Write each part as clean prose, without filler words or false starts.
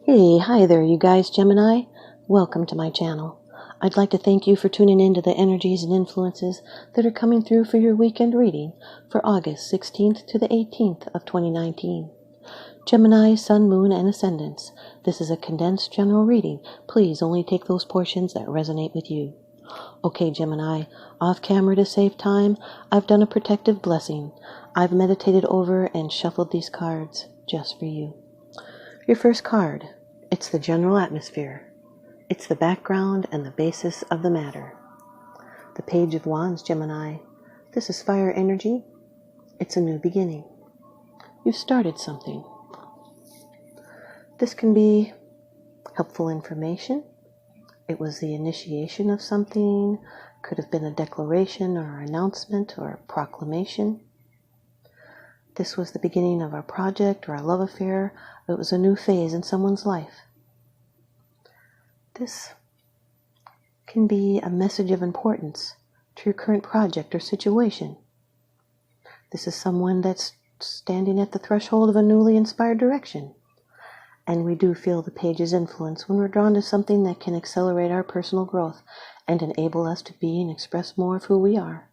Hey, hi there, you guys, Gemini. Welcome to my channel. I'd like to thank you for tuning in to the energies and influences that are coming through for your weekend reading for August 16th to the 18th of 2019. Gemini, Sun, Moon, and Ascendants. This is a condensed general reading. Please only take those portions that resonate with you. Okay, Gemini, off camera to save time, I've done a protective blessing. I've meditated over and shuffled these cards just for you. Your first card, it's the general atmosphere. It's the background and the basis of the matter. The Page of Wands, Gemini. This is fire energy. It's a new beginning. You've started something. This can be helpful information. It was the initiation of something. Could have been a declaration or an announcement or a proclamation. This was the beginning of a project or a love affair. It was a new phase in someone's life. This can be a message of importance to your current project or situation. This is someone that's standing at the threshold of a newly inspired direction. And we do feel the page's influence when we're drawn to something that can accelerate our personal growth and enable us to be and express more of who we are.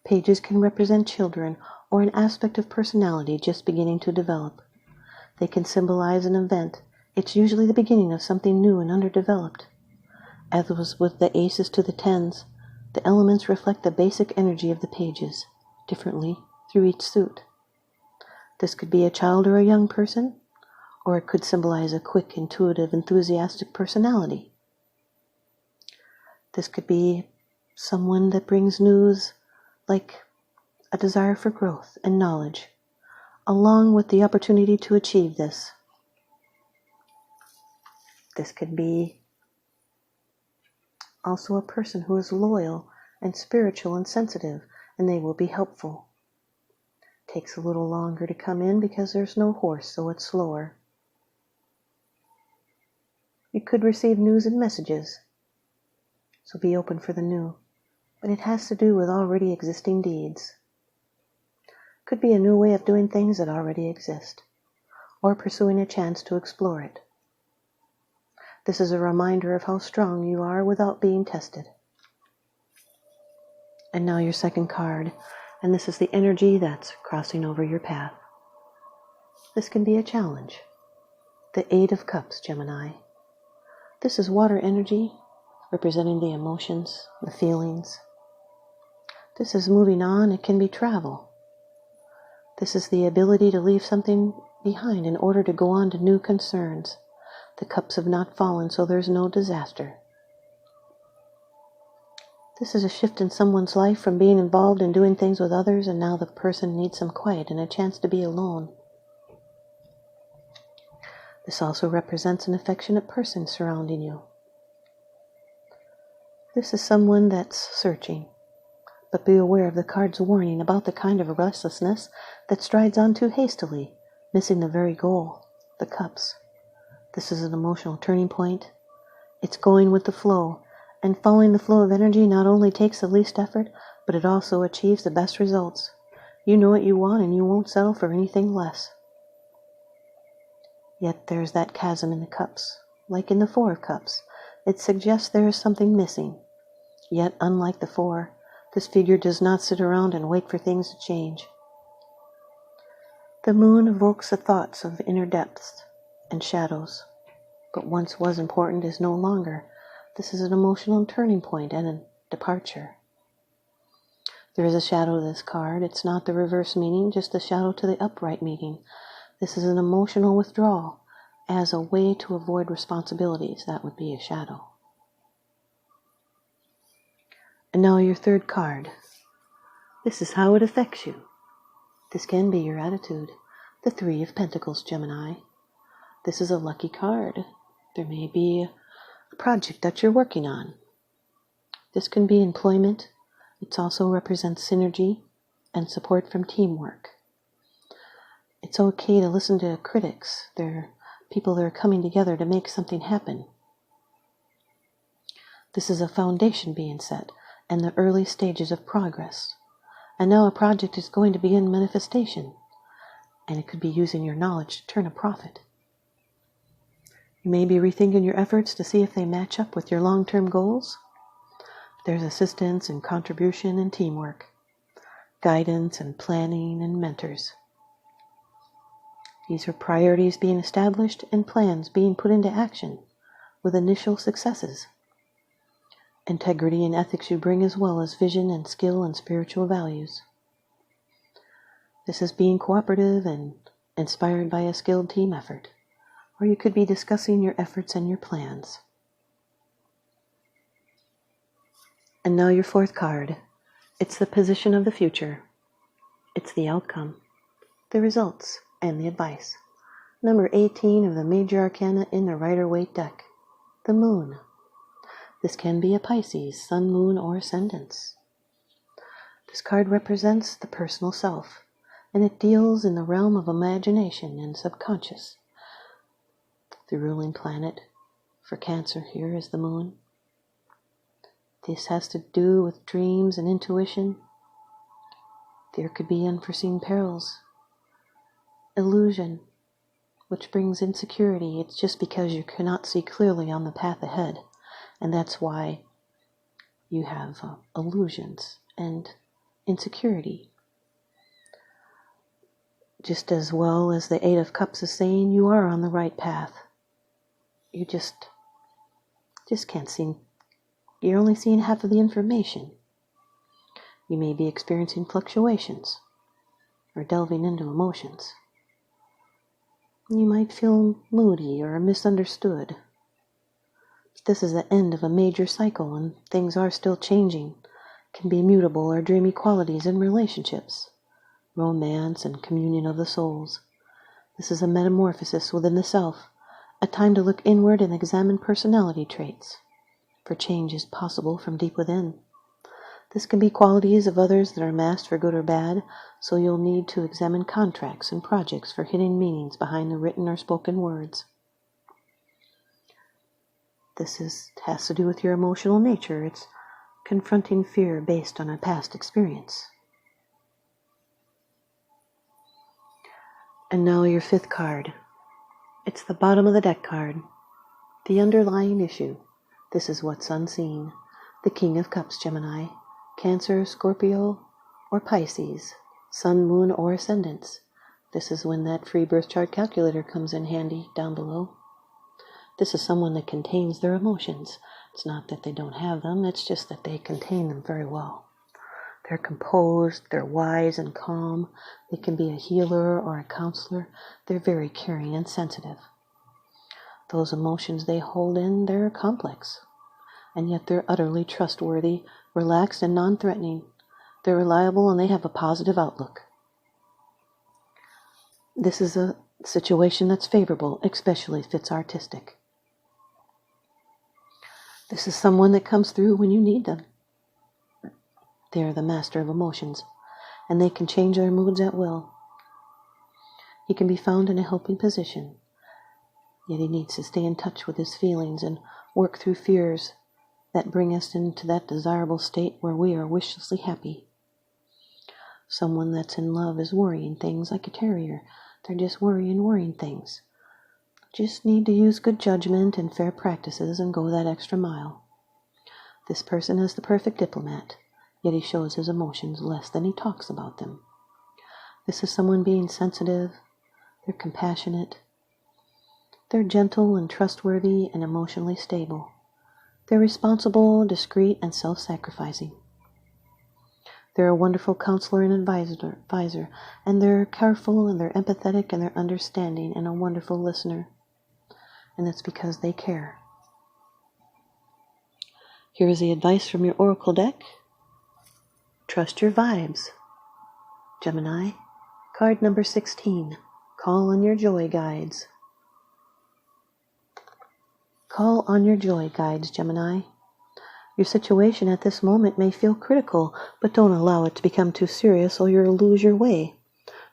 Pages can represent children or an aspect of personality just beginning to develop. They can symbolize an event. It's usually the beginning of something new and underdeveloped. As was with the aces to the tens, the elements reflect the basic energy of the pages, differently through each suit. This could be a child or a young person, or it could symbolize a quick, intuitive, enthusiastic personality. This could be someone that brings news like a desire for growth and knowledge, along with the opportunity to achieve this. This could be also a person who is loyal and spiritual and sensitive, and they will be helpful. Takes a little longer to come in because there's no horse, so it's slower. You could receive news and messages, so be open for the new, but it has to do with already existing deeds. Could be a new way of doing things that already exist, or pursuing a chance to explore it. This is a reminder of how strong you are without being tested. And now your second card, and this is the energy that's crossing over your path. This can be a challenge. The Eight of Cups, Gemini. This is water energy, representing the emotions, the feelings. This is moving on. It can be travel. This is the ability to leave something behind in order to go on to new concerns. The cups have not fallen, so there's no disaster. This is a shift in someone's life from being involved in doing things with others, and now the person needs some quiet and a chance to be alone. This also represents an affectionate person surrounding you. This is someone that's searching. But be aware of the card's warning about the kind of restlessness that strides on too hastily, missing the very goal, the cups. This is an emotional turning point. It's going with the flow, and following the flow of energy not only takes the least effort, but it also achieves the best results. You know what you want, and you won't settle for anything less. Yet there's that chasm in the cups, like in the Four of Cups. It suggests there is something missing. Yet, unlike the Four, this figure does not sit around and wait for things to change. The moon evokes the thoughts of inner depths and shadows. But once was important is no longer. This is an emotional turning point and a departure. There is a shadow to this card. It's not the reverse meaning, just a shadow to the upright meaning. This is an emotional withdrawal as a way to avoid responsibilities. That would be a shadow. And now your third card. This is how it affects you. This can be your attitude. The Three of Pentacles, Gemini. This is a lucky card. There may be a project that you're working on. This can be employment. It also represents synergy and support from teamwork. It's okay to listen to critics. They're people that are coming together to make something happen. This is a foundation being set and the early stages of progress. And now a project is going to begin manifestation. And it could be using your knowledge to turn a profit. You may be rethinking your efforts to see if they match up with your long-term goals. There's assistance and contribution and teamwork, guidance and planning and mentors. These are priorities being established and plans being put into action with initial successes. Integrity and ethics you bring, as well as vision and skill and spiritual values. This is being cooperative and inspired by a skilled team effort, or you could be discussing your efforts and your plans. And now your fourth card. It's the position of the future. It's the outcome, the results, and the advice. Number 18 of the major arcana in the Rider-Waite deck, the Moon. This can be a Pisces, Sun, Moon, or Ascendants. This card represents the personal self, and it deals in the realm of imagination and subconscious. The ruling planet for Cancer here is the Moon. This has to do with dreams and intuition. There could be unforeseen perils, illusion, which brings insecurity. It's just because you cannot see clearly on the path ahead. And that's why you have illusions and insecurity. Just as well as the Eight of Cups is saying, you are on the right path. You just can't see. You're only seeing half of the information. You may be experiencing fluctuations or delving into emotions. You might feel moody or misunderstood. This is the end of a major cycle, and things are still changing. Can be mutable or dreamy qualities in relationships, romance, and communion of the souls. This is a metamorphosis within the self, a time to look inward and examine personality traits, for change is possible from deep within. This can be qualities of others that are masked for good or bad, so you'll need to examine contracts and projects for hidden meanings behind the written or spoken words. This has to do with your emotional nature. It's confronting fear based on a past experience. And now your fifth card. It's the bottom of the deck card. The underlying issue. This is what's unseen. The King of Cups, Gemini, Cancer, Scorpio, or Pisces, Sun, Moon, or Ascendants. This is when that free birth chart calculator comes in handy down below. This is someone that contains their emotions. It's not that they don't have them, it's just that they contain them very well. They're composed, they're wise and calm. They can be a healer or a counselor. They're very caring and sensitive. Those emotions they hold in, they're complex. And yet they're utterly trustworthy, relaxed, and non-threatening. They're reliable and they have a positive outlook. This is a situation that's favorable, especially if it's artistic. This is someone that comes through when you need them. They are the master of emotions, and they can change their moods at will. He can be found in a helping position, yet he needs to stay in touch with his feelings and work through fears that bring us into that desirable state where we are wishlessly happy. Someone that's in love is worrying things like a terrier. They're just worrying things. Just need to use good judgment and fair practices and go that extra mile. This person is the perfect diplomat, yet he shows his emotions less than he talks about them. This is someone being sensitive, they're compassionate, they're gentle and trustworthy and emotionally stable. They're responsible, discreet, and self-sacrificing. They're a wonderful counselor and advisor, and they're careful and they're empathetic and they're understanding and a wonderful listener. And that's because they care. Here is the advice from your oracle deck. Trust your vibes. Gemini, card number 16. Call on your joy guides. Call on your joy guides, Gemini. Your situation at this moment may feel critical, but don't allow it to become too serious or you'll lose your way.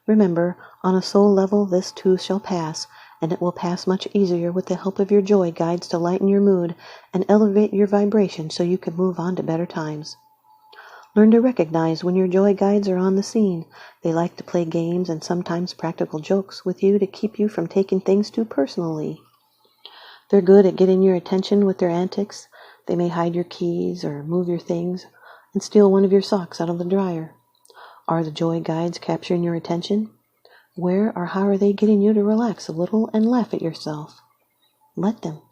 Remember, on a soul level, this too shall pass, and it will pass much easier with the help of your joy guides to lighten your mood and elevate your vibration so you can move on to better times. Learn to recognize when your joy guides are on the scene. They like to play games and sometimes practical jokes with you to keep you from taking things too personally. They're good at getting your attention with their antics. They may hide your keys or move your things and steal one of your socks out of the dryer. Are the joy guides capturing your attention? Where or how are they getting you to relax a little and laugh at yourself? Let them.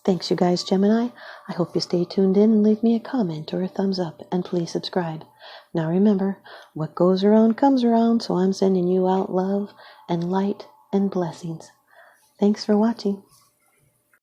Thanks, you guys, Gemini. I hope you stay tuned in and leave me a comment or a thumbs up, and please subscribe. Now remember, what goes around comes around, so I'm sending you out love and light and blessings. Thanks for watching.